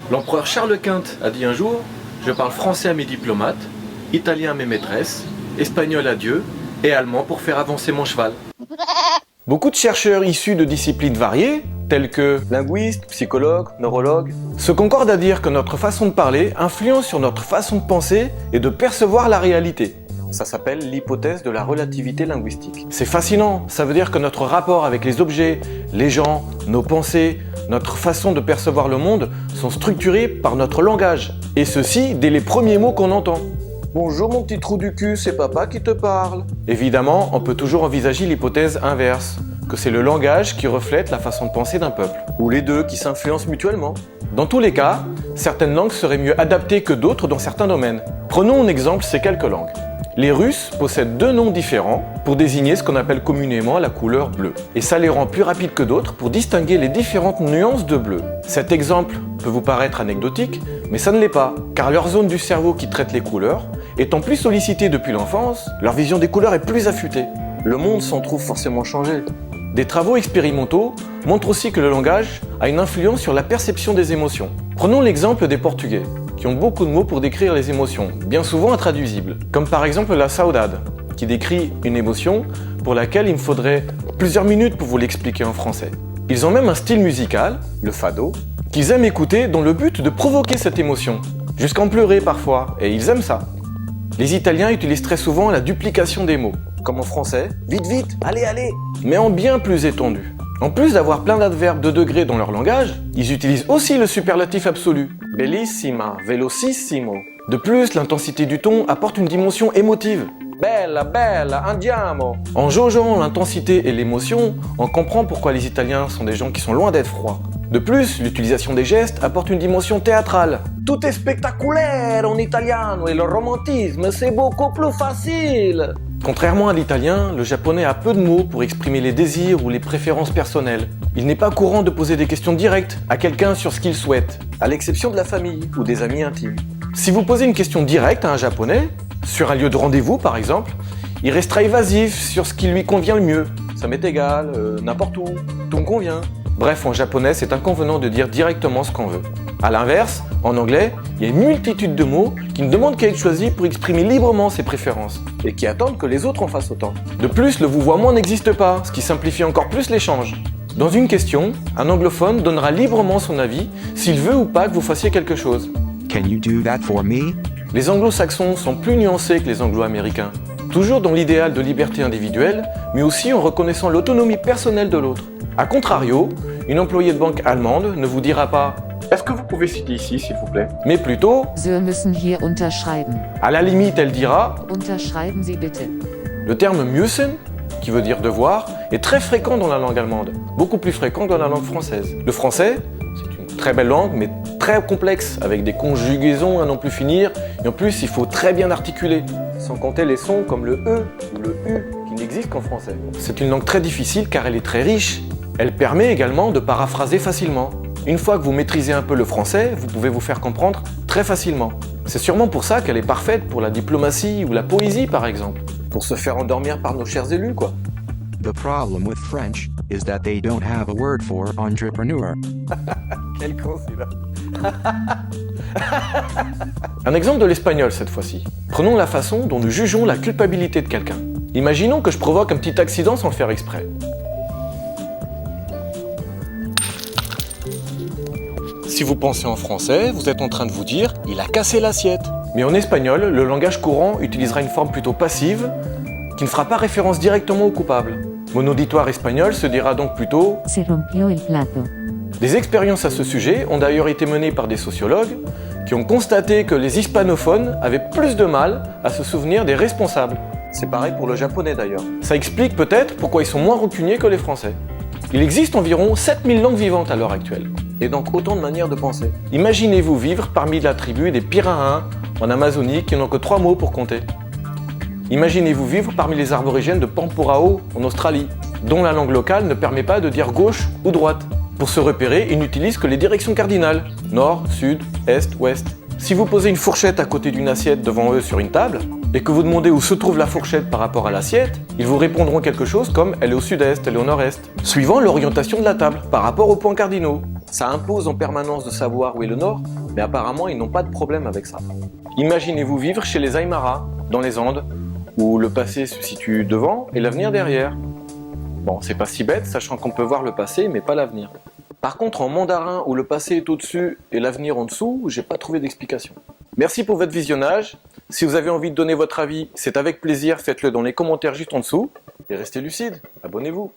L'empereur Charles Quint a dit un jour « Je parle français à mes diplomates, italien à mes maîtresses, espagnol à Dieu et allemand pour faire avancer mon cheval. » Beaucoup de chercheurs issus de disciplines variées, tels que linguistes, psychologues, neurologues, se concordent à dire que notre façon de parler influence sur notre façon de penser et de percevoir la réalité. Ça s'appelle l'hypothèse de la relativité linguistique. C'est fascinant, ça veut dire que notre rapport avec les objets, les gens, nos pensées, notre façon de percevoir le monde sont structurés par notre langage. Et ceci dès les premiers mots qu'on entend. Bonjour mon petit trou du cul, c'est papa qui te parle. Évidemment, on peut toujours envisager l'hypothèse inverse, que c'est le langage qui reflète la façon de penser d'un peuple, ou les deux qui s'influencent mutuellement. Dans tous les cas, certaines langues seraient mieux adaptées que d'autres dans certains domaines. Prenons en exemple ces quelques langues. Les Russes possèdent deux noms différents pour désigner ce qu'on appelle communément la couleur bleue. Et ça les rend plus rapides que d'autres pour distinguer les différentes nuances de bleu. Cet exemple peut vous paraître anecdotique, mais ça ne l'est pas, car leur zone du cerveau qui traite les couleurs étant plus sollicitée depuis l'enfance, leur vision des couleurs est plus affûtée. Le monde s'en trouve forcément changé. Des travaux expérimentaux montrent aussi que le langage a une influence sur la perception des émotions. Prenons l'exemple des Portugais, qui ont beaucoup de mots pour décrire les émotions, bien souvent intraduisibles, comme par exemple la saudade, qui décrit une émotion pour laquelle il me faudrait plusieurs minutes pour vous l'expliquer en français. Ils ont même un style musical, le fado, qu'ils aiment écouter dans le but de provoquer cette émotion, jusqu'à en pleurer parfois, et ils aiment ça. Les Italiens utilisent très souvent la duplication des mots, comme en français, vite vite, allez allez, mais en bien plus étendu. En plus d'avoir plein d'adverbes de degrés dans leur langage, ils utilisent aussi le superlatif absolu, bellissima, velocissimo. De plus, l'intensité du ton apporte une dimension émotive. Bella, bella, andiamo. En jaugeant l'intensité et l'émotion, on comprend pourquoi les Italiens sont des gens qui sont loin d'être froids. De plus, l'utilisation des gestes apporte une dimension théâtrale. Tout est spectaculaire en italiano et le romantisme, c'est beaucoup plus facile. Contrairement à l'italien, le japonais a peu de mots pour exprimer les désirs ou les préférences personnelles. Il n'est pas courant de poser des questions directes à quelqu'un sur ce qu'il souhaite, à l'exception de la famille ou des amis intimes. Si vous posez une question directe à un japonais, sur un lieu de rendez-vous par exemple, il restera évasif sur ce qui lui convient le mieux. Ça m'est égal, n'importe où, tout me convient. Bref, en japonais, c'est inconvenant de dire directement ce qu'on veut. A l'inverse, en anglais, il y a une multitude de mots qui ne demandent qu'à être choisis pour exprimer librement ses préférences et qui attendent que les autres en fassent autant. De plus, le vouvoiement n'existe pas, ce qui simplifie encore plus l'échange. Dans une question, un anglophone donnera librement son avis s'il veut ou pas que vous fassiez quelque chose. Can you do that for me? Les anglo-saxons sont plus nuancés que les anglo-américains, toujours dans l'idéal de liberté individuelle, mais aussi en reconnaissant l'autonomie personnelle de l'autre. A contrario, une employée de banque allemande ne vous dira pas « Est-ce que vous pouvez citer ici, s'il vous plaît ?» mais plutôt Sie müssen hier unterschreiben. à la limite, elle dira Unterschreiben Sie bitte. le terme müssen, qui veut dire devoir, est très fréquent dans la langue allemande, beaucoup plus fréquent que dans la langue française. Le français, c'est une très belle langue, mais très complexe, avec des conjugaisons à n'en plus finir, et en plus, il faut très bien articuler, sans compter les sons comme le E ou le U, qui n'existent qu'en français. C'est une langue très difficile car elle est très riche. Elle permet également de paraphraser facilement. Une fois que vous maîtrisez un peu le français, vous pouvez vous faire comprendre très facilement. C'est sûrement pour ça qu'elle est parfaite pour la diplomatie ou la poésie par exemple. Pour se faire endormir par nos chers élus quoi. The problem with French is that they don't have a word for entrepreneur. Quel con celui-là. Un exemple de l'espagnol cette fois-ci. Prenons la façon dont nous jugeons la culpabilité de quelqu'un. Imaginons que je provoque un petit accident sans le faire exprès. Si vous pensez en français, vous êtes en train de vous dire « il a cassé l'assiette ». Mais en espagnol, le langage courant utilisera une forme plutôt passive qui ne fera pas référence directement au coupable. Mon auditoire espagnol se dira donc plutôt Se rompió el plato. Des expériences à ce sujet ont d'ailleurs été menées par des sociologues qui ont constaté que les hispanophones avaient plus de mal à se souvenir des responsables. C'est pareil pour le japonais d'ailleurs. Ça explique peut-être pourquoi ils sont moins rancuniers que les Français. Il existe environ 7000 langues vivantes à l'heure actuelle, et donc autant de manières de penser. Imaginez-vous vivre parmi la tribu des Pirains en Amazonie qui n'ont que 3 mots pour compter. Imaginez-vous vivre parmi les aborigènes de Pampurao en Australie, dont la langue locale ne permet pas de dire gauche ou droite. Pour se repérer, ils n'utilisent que les directions cardinales, nord, sud, est, ouest. Si vous posez une fourchette à côté d'une assiette devant eux sur une table, et que vous demandez où se trouve la fourchette par rapport à l'assiette, ils vous répondront quelque chose comme « elle est au sud-est, elle est au nord-est », suivant l'orientation de la table par rapport aux points cardinaux. Ça impose en permanence de savoir où est le nord, mais apparemment ils n'ont pas de problème avec ça. Imaginez-vous vivre chez les Aymara, dans les Andes, où le passé se situe devant et l'avenir derrière. Bon, c'est pas si bête, sachant qu'on peut voir le passé, mais pas l'avenir. Par contre, en mandarin, où le passé est au-dessus et l'avenir en dessous, j'ai pas trouvé d'explication. Merci pour votre visionnage. Si vous avez envie de donner votre avis, c'est avec plaisir, faites-le dans les commentaires juste en dessous. Et restez lucide, abonnez-vous.